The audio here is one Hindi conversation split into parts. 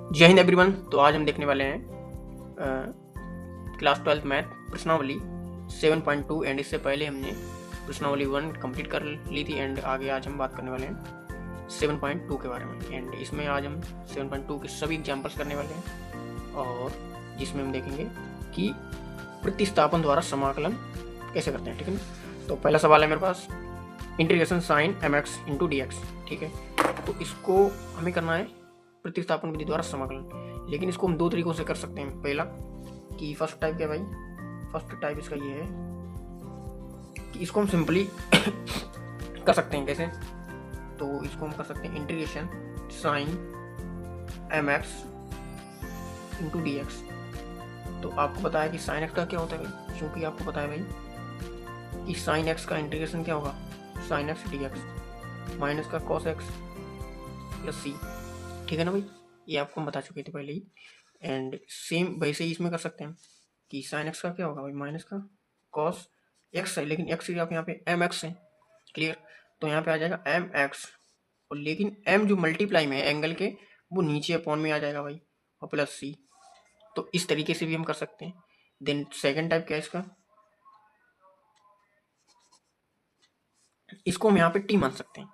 जय हिंद एवरीवन। तो आज हम देखने वाले हैं क्लास 12 मैथ प्रश्नावली 7.2 एंड इससे पहले हमने प्रश्नावली 1 कंप्लीट कर ली थी एंड आगे आज हम बात करने वाले हैं 7.2 के बारे में। एंड इसमें आज हम 7.2 के सभी एग्जाम्पल्स करने वाले हैं और जिसमें हम देखेंगे कि प्रतिस्थापन द्वारा समाकलन कैसे करते हैं। ठीक है ना। तो पहला सवाल है मेरे पास, integration sine mx into D x. ठीक है, तो इसको हमें करना है प्रतिस्थापन विधि द्वारा समाकलन, लेकिन इसको हम दो तरीकों से कर सकते हैं। पहला कि फर्स्ट टाइप क्या भाई, फर्स्ट टाइप इसका ये है कि इसको हम सिंपली कर सकते हैं। कैसे? तो इसको हम कर सकते हैं integration sine mx into D X. तो आपको पता है कि साइन एक्स का क्या होता है भाई, क्योंकि आपको पता है भाई कि साइन एक्स का इंटीग्रेशन क्या होगा, sine x D x minus का कॉस एक्स प्लस सी। ठीक है ना भाई, ये आपको हम बता चुके थे पहले ही। एंड सेम वैसे ही इसमें कर सकते हैं कि साइन एक्स का क्या होगा भाई, माइनस का कॉस एक्स है, लेकिन एक्स आप यहाँ पे एम एक्स है। क्लियर? तो यहाँ पे आ जाएगा एम एक्स, और लेकिन एम जो मल्टीप्लाई में है एंगल के, वो नीचे अपॉन में आ जाएगा भाई, और प्लस सी। तो इस तरीके से भी हम कर सकते हैं। देन सेकेंड टाइप क्या है इसका, इसको हम यहाँ पे टी मान सकते हैं।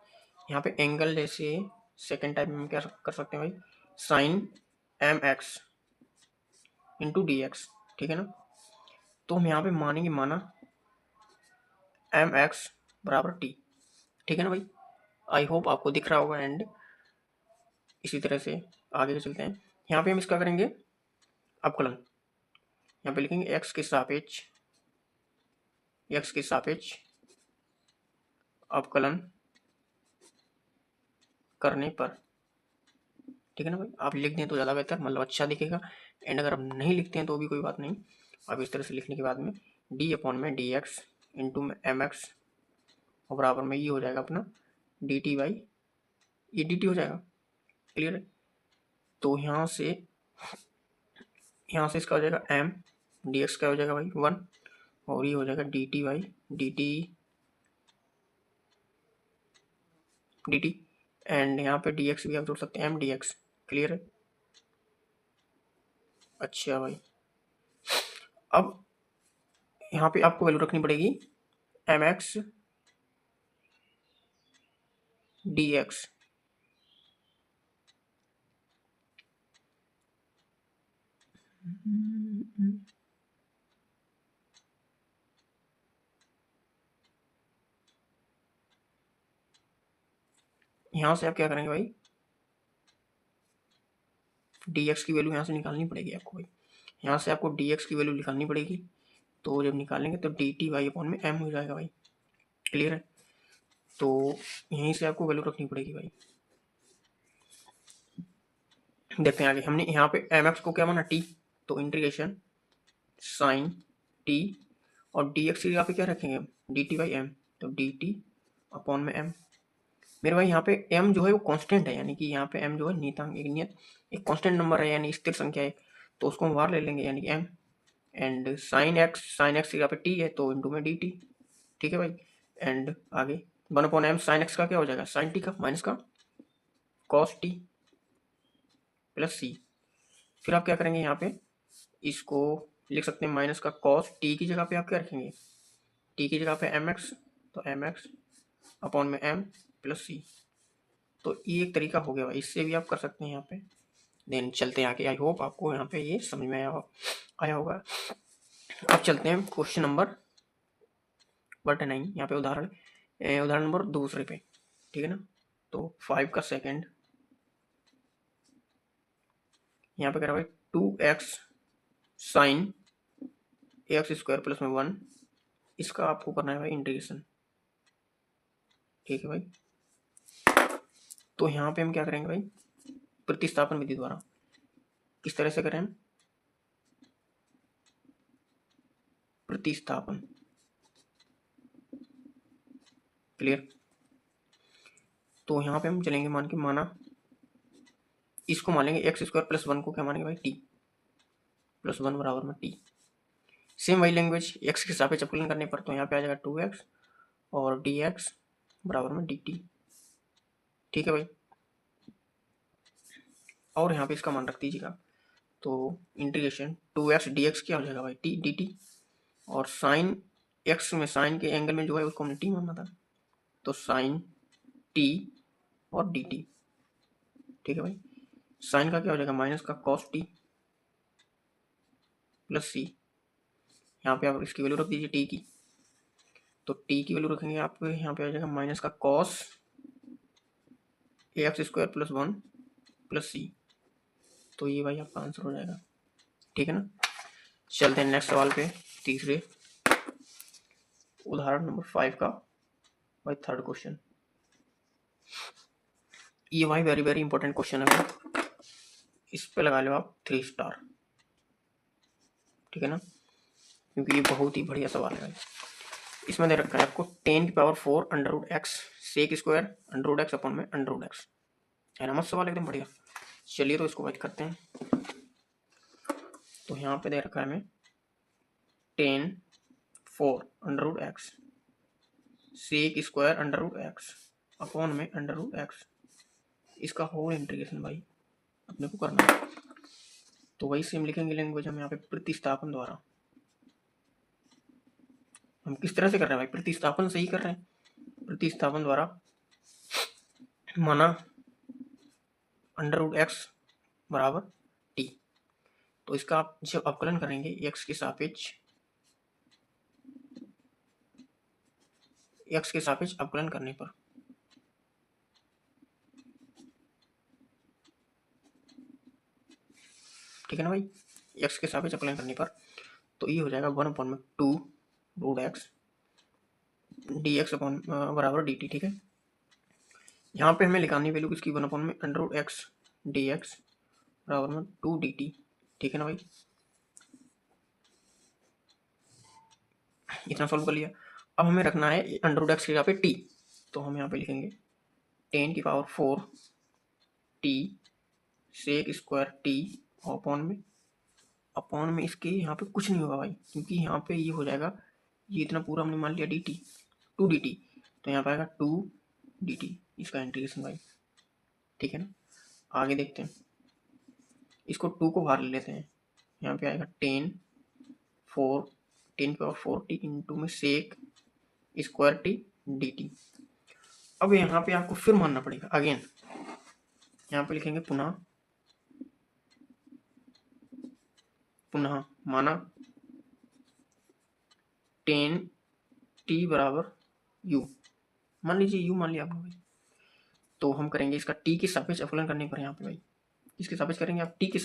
यहाँ पे एंगल जैसे सेकेंड टाइप में हम क्या कर सकते हैं भाई, sine M X into D x. ठीक है ना। तो हम यहाँ पे मानेंगे, माना एम एक्स बराबर टी। ठीक है ना भाई, आई होप आपको दिख रहा होगा। एंड इसी तरह से आगे चलते हैं। यहाँ पे हम इसका करेंगे अवकलन। यहाँ पे लिखेंगे एक्स के सापेक्ष अवकलन करने पर। ठीक है ना भाई, आप लिख दें तो ज़्यादा बेहतर, मतलब अच्छा दिखेगा। एंड अगर आप नहीं लिखते हैं तो भी कोई बात नहीं, आप इस तरह से लिखने के बाद में डी अपॉन में डी एक्स इंटू में एम एक्स और बराबर में ये हो जाएगा अपना डी टी बाई ये डी टी हो जाएगा। क्लियर है? तो यहाँ से इसका हो जाएगा एम, डी एक्स का हो जाएगा भाई 1, और ये हो जाएगा D T by D T. And यहाँ पे डी एक्स भी आप जोड़ सकते हैं, एम डी एक्स। क्लियर है? अच्छा भाई, अब यहाँ पे आपको वैल्यू रखनी पड़ेगी एम एक्स डी एक्स। यहाँ से आप क्या करेंगे भाई, डी एक्स की वैल्यू यहाँ से निकालनी पड़ेगी आपको भाई, यहाँ से आपको डी एक्स की वैल्यू निकालनी पड़ेगी। तो जब निकालेंगे तो डी टी वाई अपॉन में एम हो जाएगा भाई। क्लियर है? तो यहीं से आपको वैल्यू रखनी पड़ेगी भाई। देखते हैं आगे, हमने यहाँ पे एम एक्स को क्या माना, टी। तो इंटीग्रेशन साइन टी और डी एक्स यहाँ पे क्या रखेंगे, डी टी बाई एम। तो डी टी अपॉन में एम। मेरे भाई यहाँ पे m जो है वो कांस्टेंट है, यानी कि यहाँ पे m जो है नियतांक, एक कांस्टेंट नंबर है, यानी स्थिर संख्या है। तो उसको हम बाहर ले लेंगे, यानी कि m। एंड साइन एक्स यहाँ पे t है, तो इंटू में डी टी। ठीक है भाई। एंड आगे 1/m साइन एक्स का क्या हो जाएगा, साइन टी का माइनस का कॉस टी प्लस सी। फिर आप क्या करेंगे, यहाँ पे इसको लिख सकते हैं माइनस का कॉस टी की जगह पे आप क्या रखेंगे, टी की जगह पे एम एक्स, तो एम एक्स अपॉन में एम प्लस सी। तो ये एक तरीका हो गया भाई, इससे भी आप कर सकते हैं यहाँ पे। देन चलते हैं आगे, आई होप आपको यहाँ पे ये समझ में आया होगा। अब चलते हैं क्वेश्चन नंबर 9, यहाँ पे उदाहरण नंबर दूसरे पे। ठीक है ना। तो 5 का सेकंड यहाँ पे कह रहा है 2x sine x square plus में 1, इसका आपको करना है भाई इंटीग्रेशन। ठीक है भाई। तो यहाँ पे हम क्या करेंगे भाई, प्रतिस्थापन विधि द्वारा। किस तरह से करें, प्रतिस्थापन। क्लियर? तो यहाँ पे हम चलेंगे, माना इसको मान लेंगे एक्स स्क्वायर प्लस 1 को क्या मानेंगे भाई, टी प्लस 1 बराबर में टी। सेम वही लैंग्वेज एक्स के सापेक्ष अवकलन करने पर, तो यहाँ पे आ जाएगा 2x और dx बराबर में dt। ठीक है भाई। और यहाँ पे इसका मान रख दीजिएगा। तो इंटीग्रेशन 2x dx क्या हो जाएगा भाई, t dt, और साइन x में साइन के एंगल में जो है उसको हमने t माना था, तो साइन t और dt। ठीक है भाई, साइन का क्या हो जाएगा, माइनस का cos t प्लस c। यहाँ पे आप इसकी वैल्यू रख दीजिए t की, तो t की वैल्यू रखेंगे आप यहाँ पे आ जाएगा माइनस का cos ax square plus 1 plus c। तो ये भाई आपका आंसर हो जाएगा। ठीक है ना। चलते हैं नेक्स्ट सवाल पे, तीसरे उदाहरण नंबर 5 का भाई थर्ड क्वेश्चन। ये भाई वेरी वेरी इंपॉर्टेंट क्वेश्चन है, इस पे लगा लो आप 3 स्टार। ठीक है ना, क्योंकि ये बहुत ही बढ़िया सवाल है भाई। इसमें दे रखा है आपको 10 की power 4 under root X sec square under root X upon में अंडर रूट एक्स, है ना। मस्त सवाल एकदम बढ़िया। चलिए तो इसको बात करते हैं। तो यहाँ पे दे रखा है हमें 10 4 under root X sec square under root X upon में अंडर रूट एक्स, इसका होल इंटीग्रेशन भाई अपने को करना है। तो वही सेम लिखेंगे लैंग्वेज हम यहाँ पे प्रतिस्थापन द्वारा। हम किस तरह से कर रहे हैं भाई, प्रतिस्थापन से ही कर रहे हैं। प्रतिस्थापन द्वारा माना अंडर रूट एक्स बराबर टी, तो इसका आप जब अवकलन करेंगे एक्स के सापेक्ष अवकलन करने पर, ठीक है ना भाई, एक्स के सापेक्ष अवकलन करने पर, तो ये हो जाएगा 1/2 root X D X upon बराबर डी टी। ठीक है, यहाँ पे हमें निकालनी वैल्यू किसकी, 1 में under root X D X बराबर में 2 डी टी। ठीक है ना भाई, इतना सॉल्व कर लिया। अब हमें रखना है अंडर रूट एक्स के यहाँ पे टी, तो हम यहाँ पे लिखेंगे 10 की power 4 T sec square T upon में इसके यहाँ पे कुछ नहीं होगा भाई, क्योंकि यहाँ पे ये हो जाएगा, ये इतना पूरा हमने मान लिया डी टी 2 डी टी, तो यहाँ पे आएगा 2 डी टी, इसका इंटीग्रेशन भाई। ठीक है ना, आगे देखते हैं। इसको 2 को बाहर ले लेते हैं, यहाँ पे आएगा 10 की पावर 4 टी इंटू में sec square T D T. अब यहाँ पे आपको फिर मानना पड़ेगा अगेन, यहाँ पे लिखेंगे पुनः माना 10 टी बराबर यू, मान लीजिए यू मान लिया आपने भाई। तो हम करेंगे इसका टी के सापेक्ष अवकलन करने पर, यहाँ पे भाई किसके सापेक्ष करेंगे आप, टी के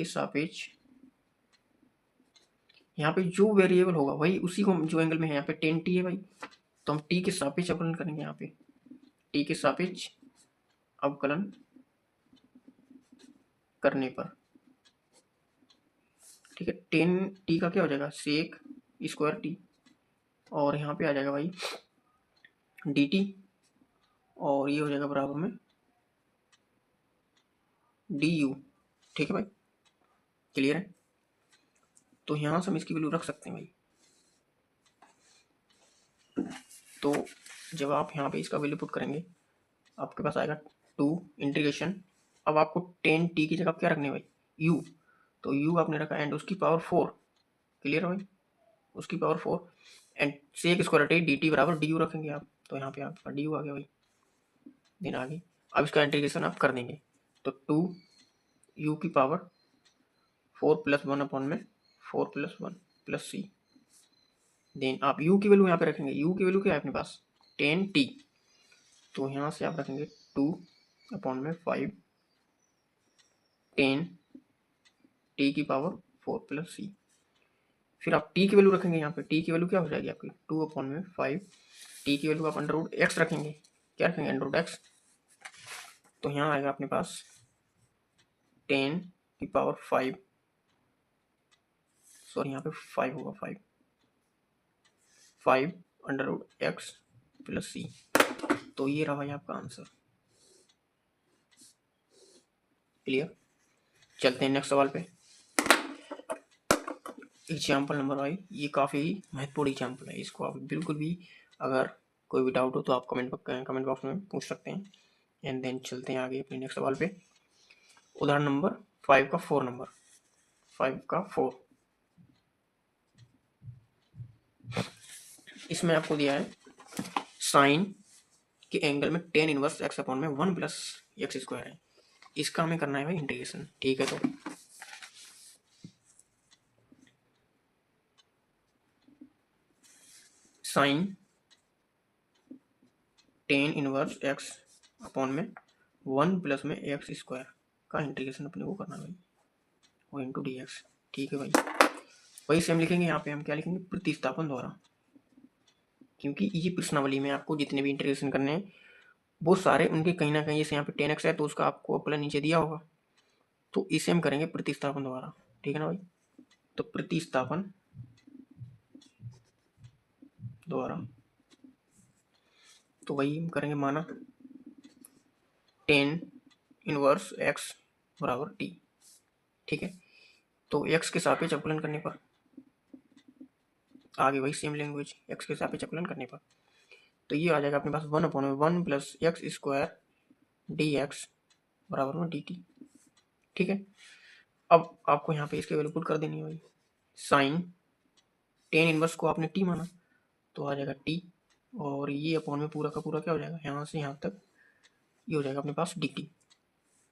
सापेक्ष यहाँ पे जो वेरिएबल होगा वही उसी को जो एंगल में है, यहाँ पे 10 टी है भाई, तो हम टी के सापेक्ष अवकलन करेंगे, यहाँ पे टी के सापेक्ष अवकलन करने पर। ठीक है, 10 टी का क्या हो जाएगा, सेक स्क्वायर टी, और यहाँ पे आ जाएगा भाई डी टी, और ये हो जाएगा बराबर में डी यू। ठीक है भाई, क्लियर है। तो यहाँ से हम इसकी वैल्यू रख सकते हैं भाई। तो जब आप यहाँ पे इसका वैल्यू पुट करेंगे आपके पास आएगा 2 इंटीग्रेशन। अब आपको 10 टी की जगह क्या रखने भाई, u, तो u आपने रखा एंड उसकी पावर 4। क्लियर है भाई, उसकी power 4 and sec square T D T बराबर डी यू रखेंगे आप, तो यहाँ पे आपका डी यू आ गया भाई। देन आगे अब इसका इंटीग्रेशन आप कर देंगे, तो 2 u की पावर 4 प्लस 1 अपॉन में 4 प्लस 1 प्लस सी। देन आप u की वैल्यू यहाँ पे रखेंगे, u की वैल्यू क्या है अपने पास 10 टी, तो यहाँ से आप रखेंगे 2 अपॉन में 5 10 टी की पावर 4 प्लस सी। फिर आप टी की वैल्यू रखेंगे, यहाँ पे टी की वैल्यू क्या हो जाएगी आपकी 2 अपॉन में 5, टी की वैल्यू आप अंडर रूट एक्स रखेंगे, क्या रखेंगे अंडर रूट एक्स, तो यहाँ आएगा अपने पास 10 की पावर 5, सॉरी यहाँ पे 5 होगा 5 अंडर रूट एक्स प्लस सी। तो ये रहा भाई आपका आंसर। क्लियर, चलते हैं नेक्स्ट सवाल पे। एग्जाम्पल नंबर भाई ये काफ़ी महत्वपूर्ण एग्जाम्पल है, इसको आप बिल्कुल भी अगर कोई भी डाउट हो तो आप कमेंट बॉक्स में पूछ सकते हैं। एंड देन चलते हैं आगे अपने नेक्स्ट सवाल पे। उदाहरण नंबर 5 का 4 नंबर, 5 का 4, इसमें आपको दिया है साइन के एंगल में टेन इनवर्स एक्स अपॉन में 1 प्लस एक्स स्क्वायर है। इसका हमें करना है भाई इंटीग्रेशन। ठीक है, तो sine tan inverse X upon में 1 प्लस में एक्स स्क्वायर का इंटीग्रेशन अपने को करना है भाई, वो इंटू डी एक्स। ठीक है भाई, वही सेम लिखेंगे यहाँ पे। हम क्या लिखेंगे, प्रतिस्थापन द्वारा, क्योंकि ये प्रश्नावली में आपको जितने भी इंटीग्रेशन करने हैं वो सारे उनके कहीं ना कहीं, जैसे यहाँ पे 10x है तो उसका आपको अपना नीचे दिया होगा, तो इसे हम करेंगे प्रतिस्थापन द्वारा। ठीक है ना भाई, तो प्रतिस्थापन द्वारा तो वही हम करेंगे, माना 10 इनवर्स x बराबर t। ठीक है, तो x के सापेक्ष अवकलन करने पर, आगे वही सेम लैंग्वेज, x के सापेक्ष अवकलन करने पर तो ये आ जाएगा अपने पास 1/1 plus x square D X बराबर में डी टी। ठीक है, अब आपको यहाँ पे इसके वैल्यू पुट कर देनी है भाई। साइन टेन इनवर्स को आपने टी माना तो आ जाएगा टी, और ये अपॉन में पूरा का पूरा क्या हो जाएगा, यहाँ से यहाँ तक ये हो जाएगा अपने पास डी टी।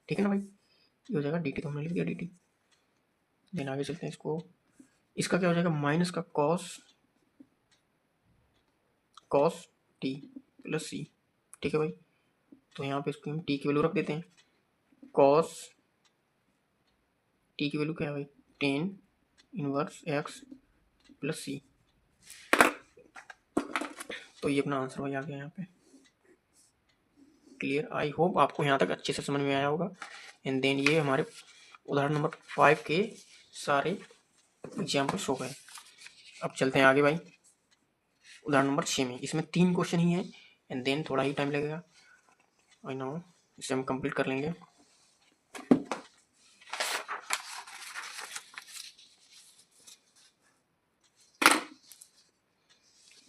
ठीक है ना भाई, ये हो जाएगा डी टी, तो हमने लिख दिया डी टी। देन आगे चलते हैं, इसका क्या हो जाएगा, माइनस का कॉस टी प्लस सी। ठीक है भाई, तो यहाँ पे इसको हम टी की वैल्यू रख देते हैं। कॉस टी की वैल्यू क्या है भाई, 10 इनवर्स एक्स प्लस सी। तो ये अपना आंसर भाई आ गया यहाँ पे। क्लियर, आई होप आपको यहाँ तक अच्छे से समझ में आया होगा। एंड देन ये हमारे उदाहरण नंबर 5 के सारे एग्जाम्पल्स हो गए। अब चलते हैं आगे भाई उदाहरण नंबर 6 में। इसमें 3 क्वेश्चन ही है एंड देन थोड़ा ही टाइम लगेगा, आई नो, इसे हम कंप्लीट कर लेंगे।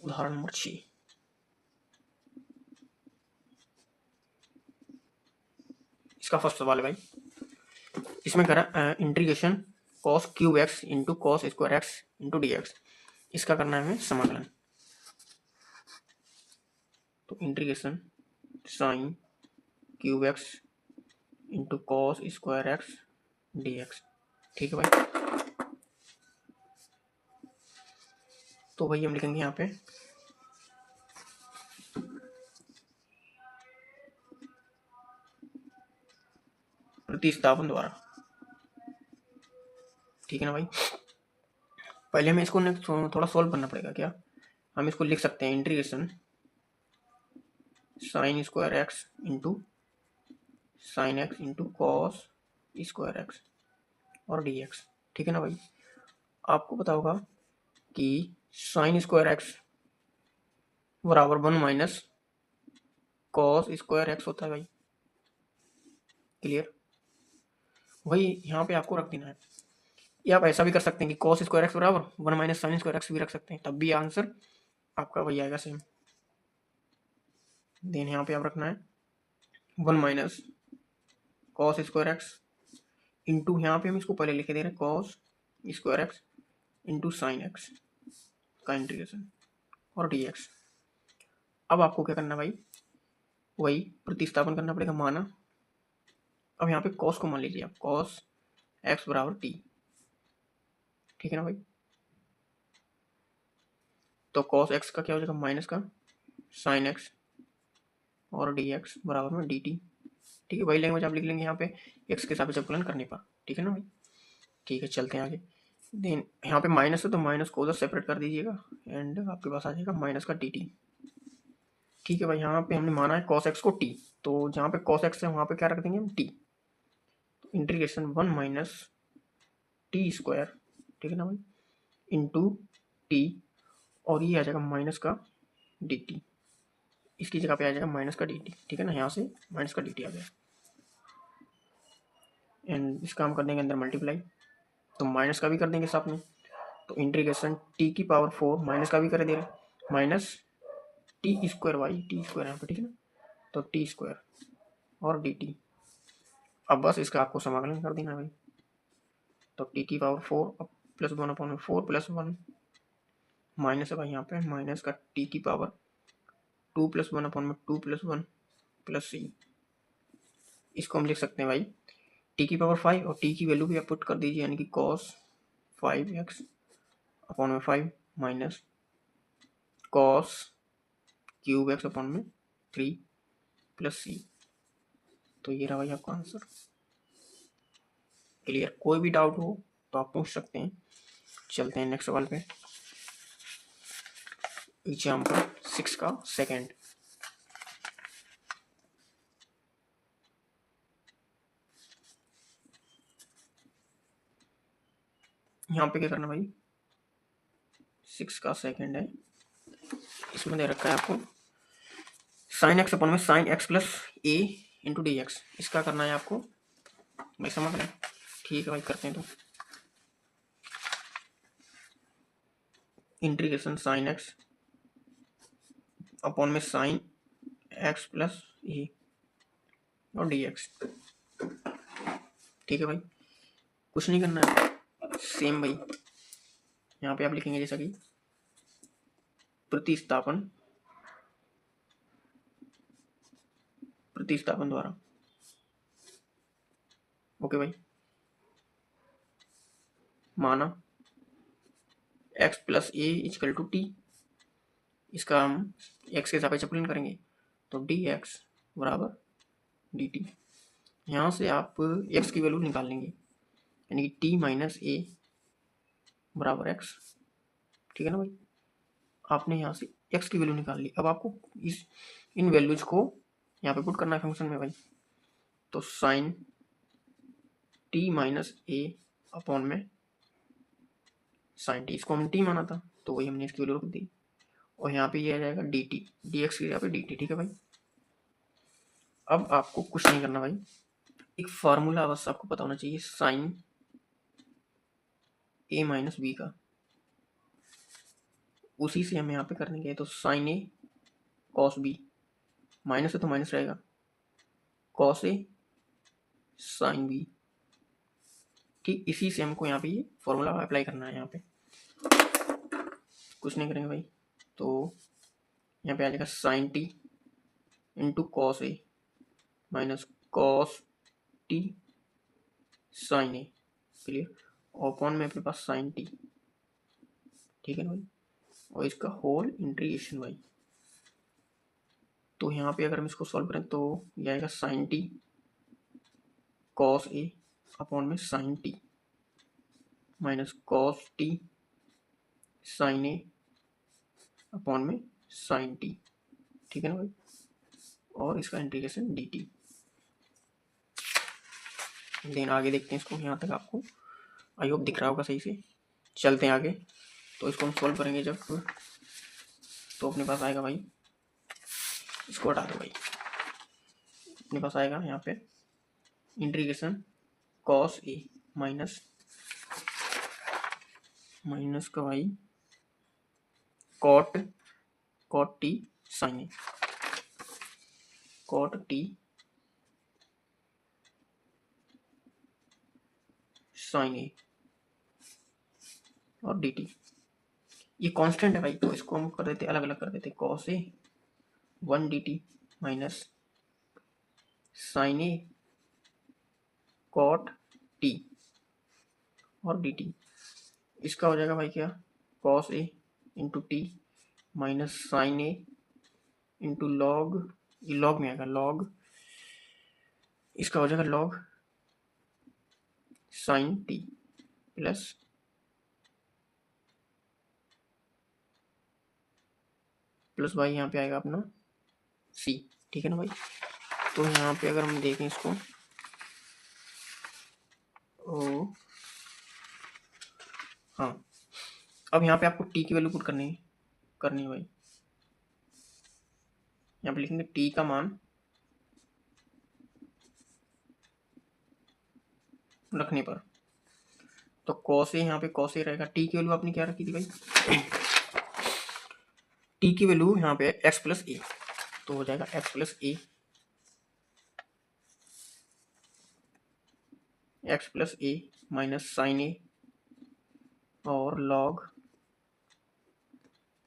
उदाहरण नंबर 6, इसका फर्स्ट सवाल है भाई। इसमें करा integration cos cube x into cos square x into D x, इसका करना है हमें समाकलन। तो integration sine cube x into cos square x D x. ठीक है भाई, तो भाई हम लिखेंगे यहाँ पे प्रतिस्थापन द्वारा। ठीक है ना भाई, पहले हमें इसको थोड़ा सॉल्व करना पड़ेगा। क्या हम इसको लिख सकते हैं, integration sine square x into sine x into cos square x और डी एक्स। ठीक है ना भाई, आपको पता होगा कि साइन स्क्वायर एक्स बराबर 1 माइनस कॉस स्क्वायर एक्स होता है भाई। क्लियर, वही यहाँ पे आपको रख देना है, या आप ऐसा भी कर सकते हैं कि कॉस स्क्वायर एक्स बराबर 1 माइनस साइन स्क्वायर एक्स भी रख सकते हैं, तब भी आंसर आपका वही आएगा सेम। देन यहाँ पे आप रखना है 1 minus cos square x into, यहाँ पे हम इसको पहले लिखे दे रहे हैं cos square x into sine x का इंटीग्रेशन और डी एक्स। अब आपको क्या करना भाई, वही प्रतिस्थापन करना पड़ेगा, माना अब यहाँ पे कॉस को मान लीजिए आप, कॉस एक्स बराबर टी। ठीक है ना भाई, तो कॉस एक्स का क्या हो जाएगा, माइनस का साइन एक्स और डी एक्स बराबर में डी टी। ठीक है, वही लैंग्वेज आप लिख लेंगे यहाँ पे एक्स के सापेक्ष अवकलन करने पर। ठीक है ना भाई, ठीक है, चलते हैं आगे। देन यहाँ पे माइनस है तो माइनस को उधर सेपरेट कर दीजिएगा एंड आपके पास आ जाएगा माइनस का डी टी। ठीक है भाई, यहाँ पे हमने माना है कॉस एक्स को टी, तो जहाँ पे कॉस एक्स है वहाँ पे क्या रख देंगे हम, टी। तो इंटीग्रेशन 1 माइनस टी स्क्वायर, ठीक है ना भाई, इंटू टी, और ये आ जाएगा माइनस का डी टी। इसकी जगह पे आ जाएगा माइनस का डी टी। ठीक है ना, यहाँ से माइनस का डी टी आ गया एंड इसका हम कर देंगे अंदर मल्टीप्लाई, तो माइनस का भी कर देंगे साथ में। तो इंटीग्रेशन टी की पावर 4 माइनस का भी कर दे रहे, minus T square Y, T square यहाँ पे। ठीक है ना, तो टी स्क्वायर और डी टी अब बस इसका आपको समाकलन कर देना भाई। तो टी की पावर 4 प्लस 1 अपॉन में 4 प्लस 1 माइनस है भाई, यहाँ पे माइनस का टी की पावर 2 प्लस 1 अपॉन में 2 प्लस 1 प्लस सी। इसको हम लिख सकते हैं भाई टी की पावर 5 और टी की वैल्यू भी आप पुट कर दीजिए, यानी कि कॉस 5x अपॉन में 5 minus cos cube x upon में 3 प्लस सी। तो ये रहा भाई आपका आंसर। क्लियर? कोई भी डाउट हो तो आप पूछ सकते हैं। चलते हैं नेक्स्ट सवाल पे। एग्जाम्पल 6 का सेकंड। यहाँ पे क्या करना भाई, 6 का सेकंड है, इसमें दे रखा है आपको साइन एक्स अपॉन में साइन एक्स प्लस ए इंटू डी एक्स। इसका करना है आपको भाई, समझ रहे हैं? ठीक है भाई, करते हैं। तो इंटीग्रेशन साइन एक्स अपॉन में साइन एक्स प्लस ए और डी एक्स। ठीक है भाई, कुछ नहीं करना है, सेम भाई यहाँ पे आप लिखेंगे जैसा कि प्रतिस्थापन द्वारा। ओके भाई, माना x plus A equal to T, इसका हम x के सापेक्ष अपलन करेंगे तो डी एक्स बराबर डी टी। यहाँ से आप x की वैल्यू निकाल लेंगे, यानी कि t माइनस ए बराबर x। ठीक है ना भाई, आपने यहाँ से x की वैल्यू निकाल ली। अब आपको इन वैल्यूज को यहाँ पे पुट करना है फंक्शन में भाई। तो साइन t माइनस ए अपॉन में साइन टी, इसको हमने t माना था तो वही हमने इसकी वैल्यू रख दी। और यहाँ पे ये आ जाएगा डी टी, डी एक्स की यहाँ पे डी टी। ठीक है भाई, अब आपको कुछ नहीं करना भाई, एक फार्मूला बस आपको पता होना चाहिए साइन ए माइनस बी का, उसी से हम यहाँ पे करने गए। तो साइन ए कॉस बी, माइनस है तो माइनस रहेगा, कॉस ए साइन बी। ठीक, इसी से हमको यहाँ पे ये फॉर्मूला अप्लाई करना है। यहाँ पे कुछ नहीं करेंगे भाई, तो यहाँ पे आ जाएगा sign T into cos A minus cos t sine A. Clear? Upon में अपने पास साइन टी। ठीक है ना भाई, और इसका होल इंटीग्रेशन भाई। तो यहाँ पे अगर हम इसको सॉल्व करें तो ये आएगा sine t cos a upon में sine t minus cos t sine a upon में साइन टी। ठीक है ना भाई, और इसका इंटीग्रेशन डी टी। देन आगे देखते हैं इसको, यहाँ तक आपको आई होप दिख रहा होगा सही से। चलते हैं आगे। तो इसको हम सॉल्व करेंगे जब, तो अपने पास आएगा भाई, इसको हटा दो भाई, अपने पास आएगा यहाँ पे इंटीग्रेशन कॉस ए माइनस का भाई कॉट टी साइन ए, कॉट टी साइन ए और डी टी। ये कांस्टेंट है भाई, तो इसको हम कर देते अलग अलग कर देते, cos A 1 D T minus sign A cot T और डी टी। इसका हो जाएगा भाई क्या, cos A into T minus sign A into log, ये लॉग में आएगा लॉग, इसका हो जाएगा लॉग साइन टी प्लस भाई यहाँ पे आएगा अपना सी। ठीक है ना भाई, तो यहाँ पे अगर हम देखें इसको, ओ हाँ, अब यहाँ पे आपको टी की वैल्यू पुट करनी है भाई। यहाँ पे लिखेंगे टी का मान रखने पर, तो कॉस ए, यहाँ पे कॉस ए रहेगा। टी की वैल्यू आपने क्या रखी थी भाई, टी की वैल्यू यहाँ पे एक्स प्लस ए, तो हो जाएगा एक्स प्लस ए एक्स प्लस ए माइनस साइन ए और लॉग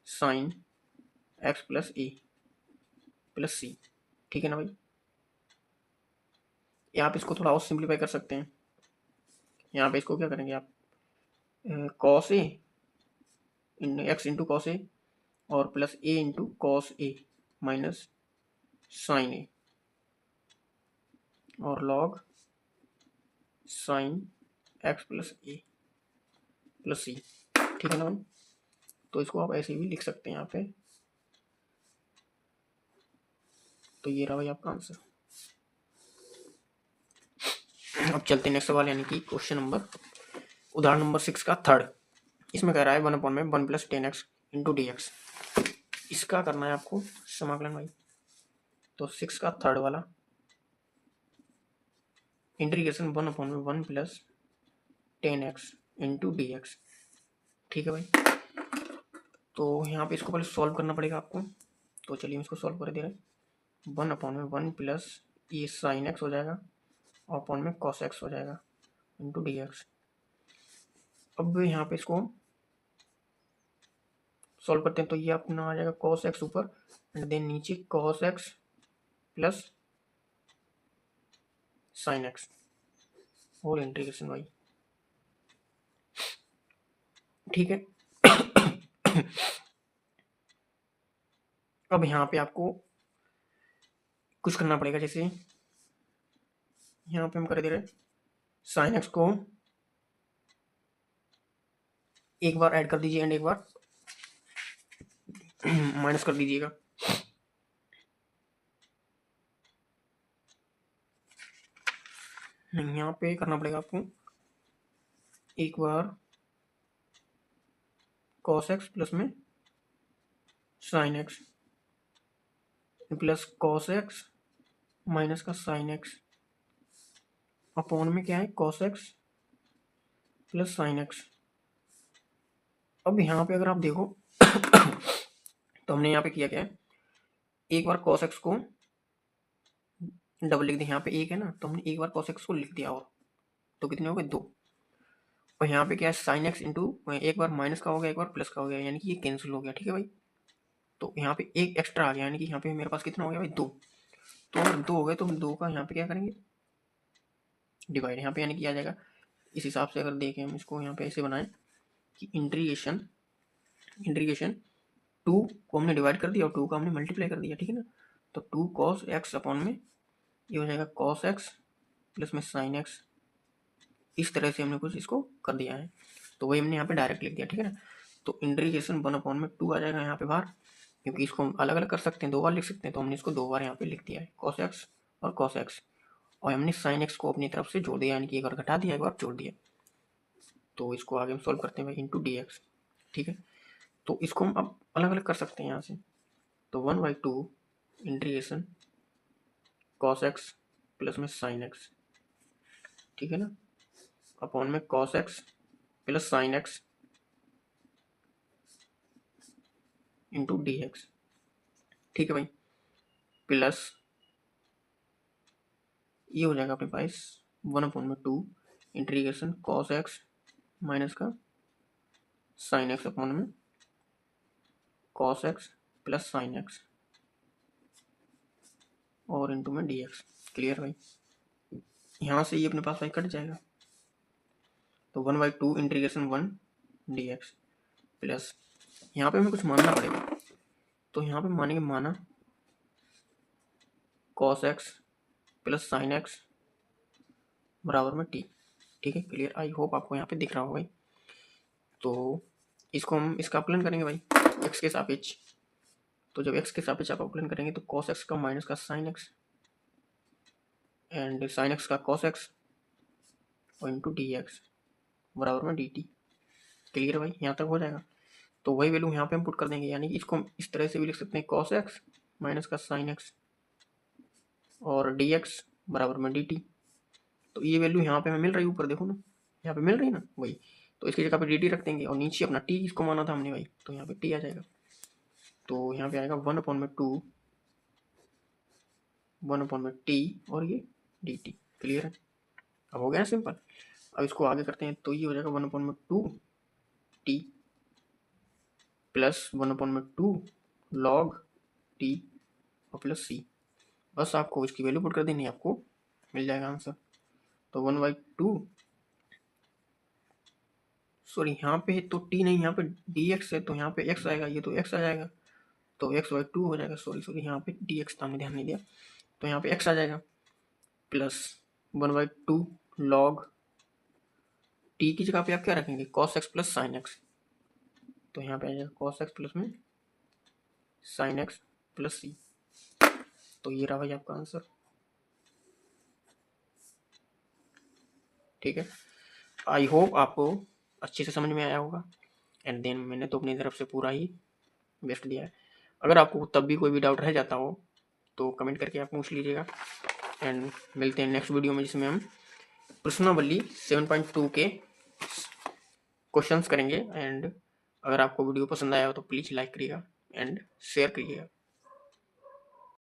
साइन एक्स प्लस ए प्लस सी। ठीक है ना भाई, यहाँ पे इसको थोड़ा और सिंप्लीफाई कर सकते हैं। यहाँ पे इसको क्या करेंगे आप, cos A x into cos A और plus A into cos A minus sign ए और लॉग साइन एक्स प्लस ए प्लस सी। ठीक है ना भाई, तो इसको आप ऐसे भी लिख सकते हैं यहाँ पे। तो ये रहा भाई आपका आंसर। अब चलते हैं नेक्स्ट सवाल, यानी कि क्वेश्चन नंबर उदाहरण नंबर 6 का थर्ड। इसमें कह रहा है 1 में 1 plus 10x into D x. इसका करना है आपको समाकलन भाई। तो 6 का थर्ड वाला इंटीग्रेशन 1 में 1 plus 10x into D x. ठीक है भाई, तो यहाँ पे इसको पहले सॉल्व करना पड़ेगा आपको। तो चलिए हम इसको सॉल्व कर दे रहे हैं। 1 में 1 प्लस ये साइन एक्स हो जाएगा और अपॉन में कॉस एक्स हो जाएगा इंटू डी एक्स। अब यहाँ पे इसको सॉल्व करते हैं तो ये अपना आ जाएगा कॉस एक्स ऊपर एंड देन नीचे cos X plus sine X whole integration भाई। ठीक है अब यहाँ पे आपको कुछ करना पड़ेगा, जैसे यहाँ पे हम कर दे रहे साइन एक्स को एक बार ऐड कर दीजिए एंड एक बार माइनस कर दीजिएगा। यहाँ पे करना पड़ेगा आपको एक बार कॉस एक्स प्लस में sine x plus cos x minus का साइन एक्स अपॉन में क्या है cos X plus sine x. अब यहाँ पे अगर आप देखो तो हमने यहाँ पे किया क्या है, एक बार cos x को डबल लिख दिया। यहाँ पे एक है ना, तो हमने एक बार cos x को लिख दिया और तो कितने हो गए 2। और यहाँ पे क्या है साइन एक्स इंटू एक बार माइनस का हो गया एक बार प्लस का हो गया, यानी कि ये कैंसिल हो गया। ठीक है भाई, तो यहाँ पे एक एक्स्ट्रा आ गया, यानी कि यहाँ पे मेरे पास कितना हो गया भाई 2। तो अगर 2 हो गए तो हम 2 का यहाँ पे क्या करेंगे डिवाइड, यहाँ पे यानी कि आ जाएगा। इस हिसाब से अगर देखें हम इसको यहाँ पे ऐसे बनाएं कि इंटीग्रेशन 2 को हमने डिवाइड कर दिया और 2 का हमने मल्टीप्लाई कर दिया। ठीक है ना, तो 2 cos x अपॉन में ये हो जाएगा cos x प्लस में साइन एक्स। इस तरह से हमने कुछ इसको कर दिया है, तो वही हमने यहाँ पे डायरेक्ट लिख दिया। ठीक है ना, तो इंटीग्रेशन 1 अपॉन में 2 आ जाएगा यहाँ पे बाहर, क्योंकि इसको हम अलग अलग कर सकते हैं, 2 बार लिख सकते हैं, तो हमने इसको 2 बार यहाँ पे लिख दिया है cos x और cos x। और हमने साइन एक्स को अपनी तरफ से जोड़ दिया, यानी कि एक बार घटा दिया एक बार जोड़ दिया। तो इसको आगे हम सॉल्व करते हैं भाई इंटू डी एक्स। ठीक है, तो इसको हम अब अलग अलग कर सकते हैं यहाँ से। तो 1/2 इंटीग्रेशन cos x प्लस में साइन एक्स, ठीक है ना, अपॉन में cos x plus sine x into D x. ठीक है भाई, प्लस ये हो जाएगा अपने पास 1/2 इंटीग्रेशन cos x माइनस का साइन एक्स अपॉन में cos x plus sine x और इंटू में डी एक्स। क्लियर भाई, यहाँ से ये अपने पास भाई कट जाएगा। तो 1/2 इंटीग्रेशन 1 डी एक्स प्लस यहाँ पे हमें कुछ मानना पड़ेगा, तो यहाँ पे मानेंगे माना cos x plus sine x बराबर में t। ठीक है, क्लियर, आई होप आपको यहाँ पे दिख रहा होगा भाई। तो इसको हम इसका अपलन करेंगे भाई x के सापेक्ष। तो जब x के सापेक्ष आप अपलन करेंगे तो cos x का माइनस का sine x and sine x का cos x और इंटू डी एक्स बराबर में डी टी। क्लियर भाई, यहाँ तक हो जाएगा। तो वही वैल्यू यहाँ पे हम पुट कर देंगे, यानी कि इसको हम इस तरह से भी लिख सकते हैं cos x माइनस का साइन एक्स और डी एक्स बराबर में डी टी। तो ये वैल्यू यहाँ पे हमें मिल रही है, ऊपर देखो ना, यहाँ पे मिल रही है ना वही। तो इसकी जगह पे डी टी रख देंगे और नीचे अपना टी इसको माना था हमने भाई, तो यहाँ पे टी आ जाएगा। तो यहाँ पे आएगा 1/2 1/t और ये dt। क्लियर है, अब हो गया सिंपल। अब इसको आगे करते हैं तो ये हो जाएगा 1/2 टी प्लस 1/2 लॉग टी और प्लस सी। बस आपको इसकी वैल्यू पुट कर देनी है, आपको मिल जाएगा आंसर। तो 1/2 सॉरी यहाँ पे तो टी नहीं, यहाँ पे dx है तो यहाँ पे x आएगा, ये तो x आ जाएगा तो x/2 हो जाएगा। सॉरी यहाँ पे dx था, मैं ध्यान नहीं दिया, तो यहाँ पे x आ जाएगा प्लस 1/2 लॉग टी की जगह पे आप क्या रखेंगे cos x plus sign x, तो यहाँ पे आ जाएगा cos x प्लस में साइन x प्लस सी। तो ये रहा भाई आपका आंसर। ठीक है, आई होप आपको अच्छे से समझ में आया होगा। एंड देन मैंने तो अपनी तरफ से पूरा ही बेस्ट दिया है। अगर आपको तब भी कोई भी डाउट रह जाता हो तो कमेंट करके आप पूछ लीजिएगा। एंड मिलते हैं नेक्स्ट वीडियो में, जिसमें हम प्रश्नावली 7.2 के क्वेश्चंस करेंगे। एंड अगर आपको वीडियो पसंद आया हो तो प्लीज़ लाइक करिएगा एंड शेयर करिएगा।